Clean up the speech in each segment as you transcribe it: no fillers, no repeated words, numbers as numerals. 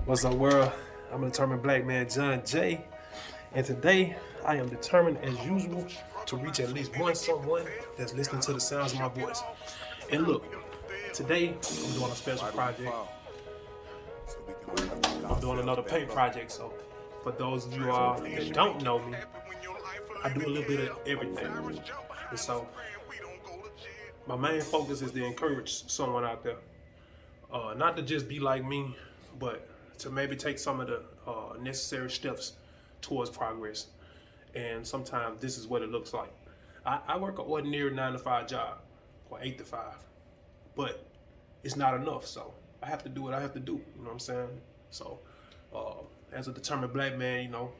What's up, world? I'm a determined black man, John J. And today, I am determined, as usual, to reach at least someone that's listening to the sounds of my voice. And look, today, I'm doing a special project. I'm doing another paint project. So, for those of you all that don't know me, I do a little bit of everything. And so, my main focus is to encourage someone out there. Not to just be like me, but to maybe take some of the necessary steps towards progress. And sometimes this is what it looks like. I work an ordinary 9 to 5 job, or 8 to 5, but it's not enough. So I have to do what I have to do. You know what I'm saying? So as a determined black man, you know,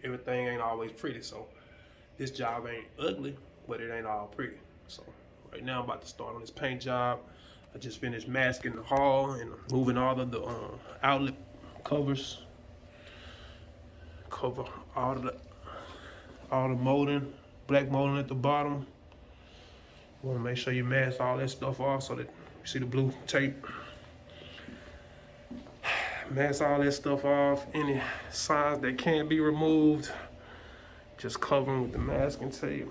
everything ain't always pretty. So this job ain't ugly, but it ain't all pretty. So right now I'm about to start on this paint job. I just finished masking the hall and moving all of the outlet covers. Cover all the molding, black molding at the bottom. You want to make sure you mask all that stuff off so that you see the blue tape. Mask all that stuff off. Any signs that can't be removed, just cover them with the masking tape.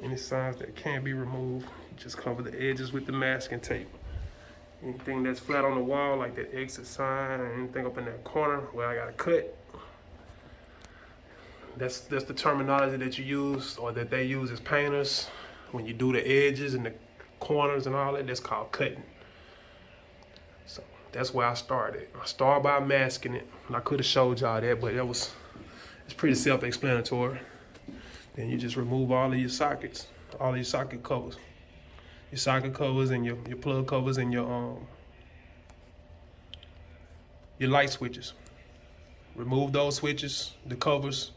Any signs that can't be removed, just cover the edges with the masking tape. Anything that's flat on the wall, like that exit sign or anything up in that corner where I got to cut, that's the terminology that you use, or that they use as painters. When you do the edges and the corners and all that, that's called cutting. So that's where I started. I started by masking it, and I could have showed y'all that, but it's pretty self-explanatory. Then you just remove all of your sockets, all of your socket covers. Your socket covers and your plug covers and your light switches. Remove those switches, the covers,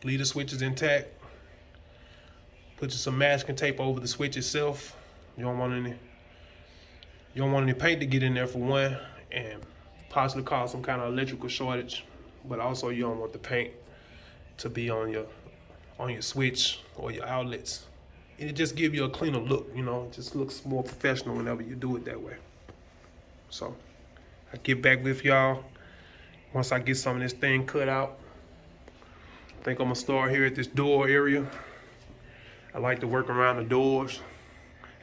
leave the switches intact. Put some masking tape over the switch itself. You don't want any paint to get in there, for one, and possibly cause some kind of electrical shortage. But also you don't want the paint to be on your switch or your outlets. And it just gives you a cleaner look, you know. It just looks more professional whenever you do it that way. So I get back with y'all once I get some of this thing cut out. I think I'm gonna start here at this door area. I like to work around the doors.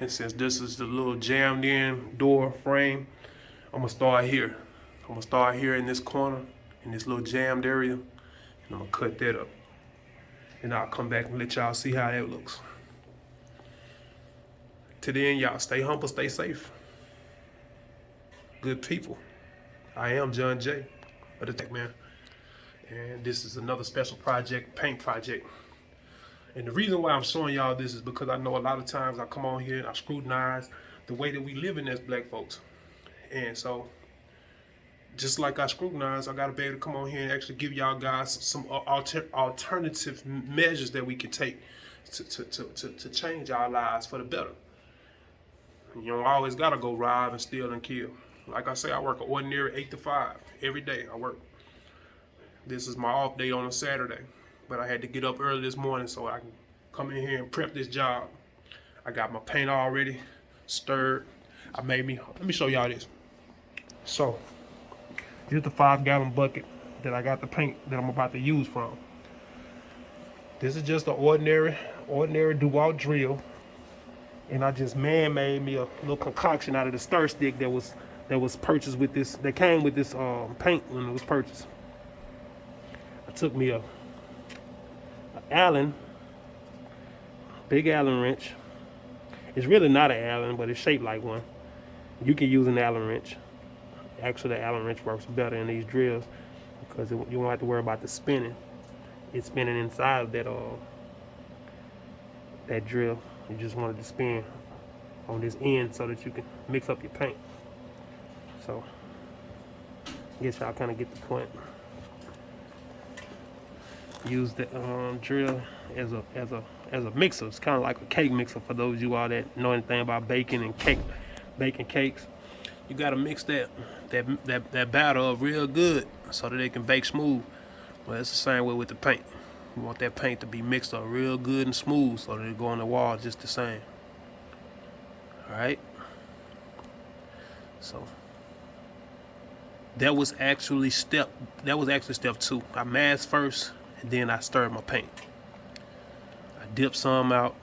And since this is the little jammed in door frame, I'm gonna start here. I'm gonna start here in this corner, in this little jammed area, and I'm gonna cut that up. And I'll come back and let y'all see how that looks. Till then, y'all stay humble, stay safe. Good people. I am John J. of the Tech Man. And this is another special project, paint project. And the reason why I'm showing y'all this is because I know a lot of times I come on here and I scrutinize the way that we live in as black folks. And so, just like I scrutinize, I gotta be able to come on here and actually give y'all guys some alternative measures that we can take to change our lives for the better. You don't always gotta go rob and steal and kill. Like I say, I work an ordinary 8 to 5 every day. I work. This is my off day on a Saturday, but I had to get up early this morning so I can come in here and prep this job. I got my paint already stirred. Let me show y'all this. So here's the 5-gallon bucket that I got the paint that I'm about to use from. This is just an ordinary DeWalt drill. And I just made me a little concoction out of the stir stick that was purchased with this, that came with this paint when it was purchased. I took me a Allen, big Allen wrench. It's really not an Allen, but it's shaped like one. You can use an Allen wrench. Actually, the Allen wrench works better in these drills because you won't have to worry about the spinning. It's spinning inside of that drill. You just wanted to spin on this end so that you can mix up your paint. So, I guess y'all kind of get the point. Use the drill as a mixer. It's kind of like a cake mixer for those of you all that know anything about baking and baking cakes. You gotta mix that batter up real good so that they can bake smooth. Well, it's the same way with the paint. You want that paint to be mixed up real good and smooth so that it go on the wall just the same. Alright? So that was actually step 2. I masked first, and then I stirred my paint. I dipped some out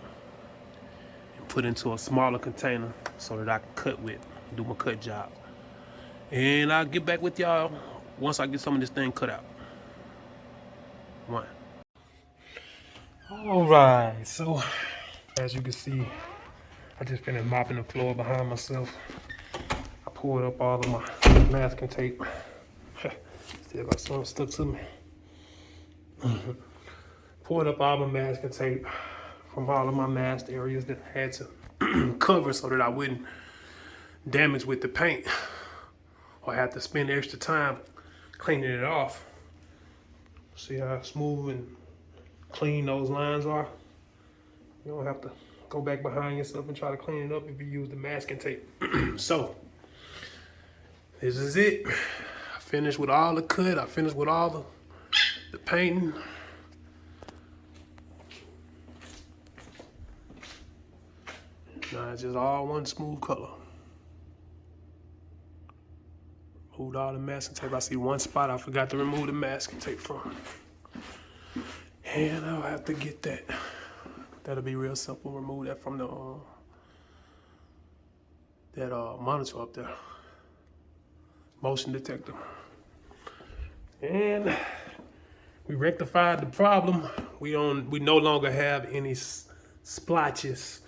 and put into a smaller container so that I can cut with, do my cut job. And I'll get back with y'all once I get some of this thing cut out. One. Alright, so as you can see, I just finished mopping the floor behind myself. I pulled up all of my masking tape. Still got some stuck to me. Pulled up all my masking tape from all of my masked areas that I had to cover so that I wouldn't damage with the paint or have to spend extra time cleaning it off. See how smooth and clean those lines are? You don't have to go back behind yourself and try to clean it up if you use the masking tape. So, this is it. I finished with all the cut. I finished with all the painting. Now it's just all one smooth color. Removed all the masking tape. I see one spot I forgot to remove the masking tape from. And I'll have to get that. That'll be real simple. Remove that from the monitor up there. Motion detector. And we rectified the problem. We no longer have any splotches.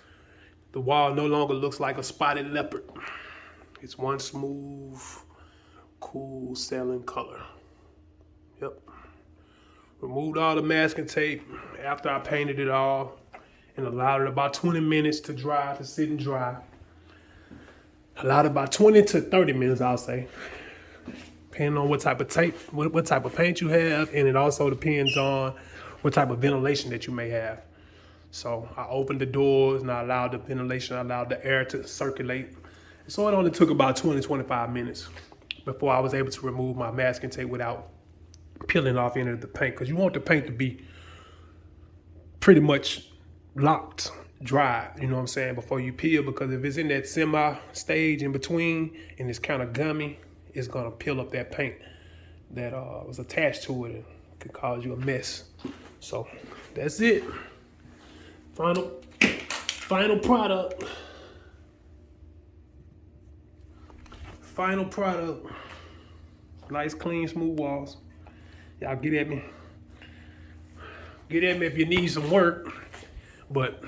The wall no longer looks like a spotted leopard. It's one smooth, cool selling color. Yep. Removed all the masking tape after I painted it all and allowed it about 20 minutes to dry, to sit and dry. Allowed about 20 to 30 minutes, I'll say, depending on what type of tape, what type of paint you have, and it also depends on what type of ventilation that you may have. So I opened the doors and I allowed the ventilation, I allowed the air to circulate. So it only took about 20-25 minutes before I was able to remove my masking tape without peeling off any of the paint, because you want the paint to be pretty much locked, dry, you know what I'm saying, before you peel, because if it's in that semi stage in between and it's kind of gummy, it's gonna peel up that paint that was attached to it and could cause you a mess. So that's it. Final product. Final product. Nice, clean, smooth walls. Y'all get at me. Get at me if you need some work. But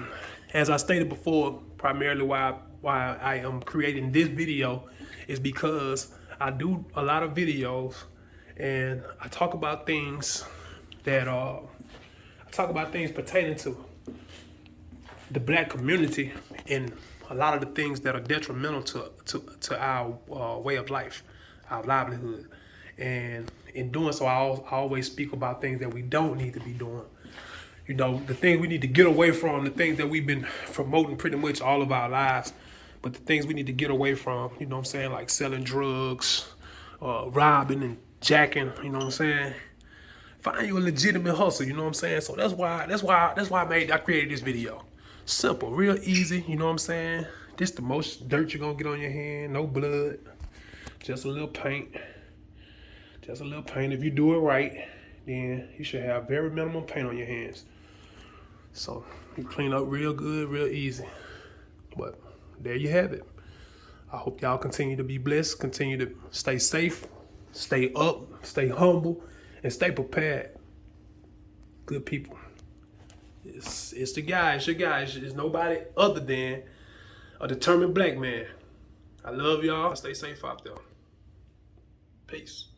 as I stated before, primarily why I am creating this video is because I do a lot of videos and I talk about things that pertaining to the Black community and a lot of the things that are detrimental to our way of life, our livelihood. And in doing so, I always speak about things that we don't need to be doing. You know, the things we need to get away from, the things that we've been promoting pretty much all of our lives, but the things we need to get away from, you know what I'm saying, like selling drugs, robbing and jacking, you know what I'm saying? Find you a legitimate hustle, you know what I'm saying? So that's why I created this video. Simple, real easy, you know what I'm saying? This the most dirt you're gonna get on your hand, no blood, just a little paint. Just a little paint. If you do it right, then you should have very minimum paint on your hands. So you clean up real good, real easy. But there you have it. I hope y'all continue to be blessed, continue to stay safe, stay up, stay humble, and stay prepared. Good people. It's the guy, it's your guy. It's nobody other than a determined black man. I love y'all. Stay safe out there. Peace.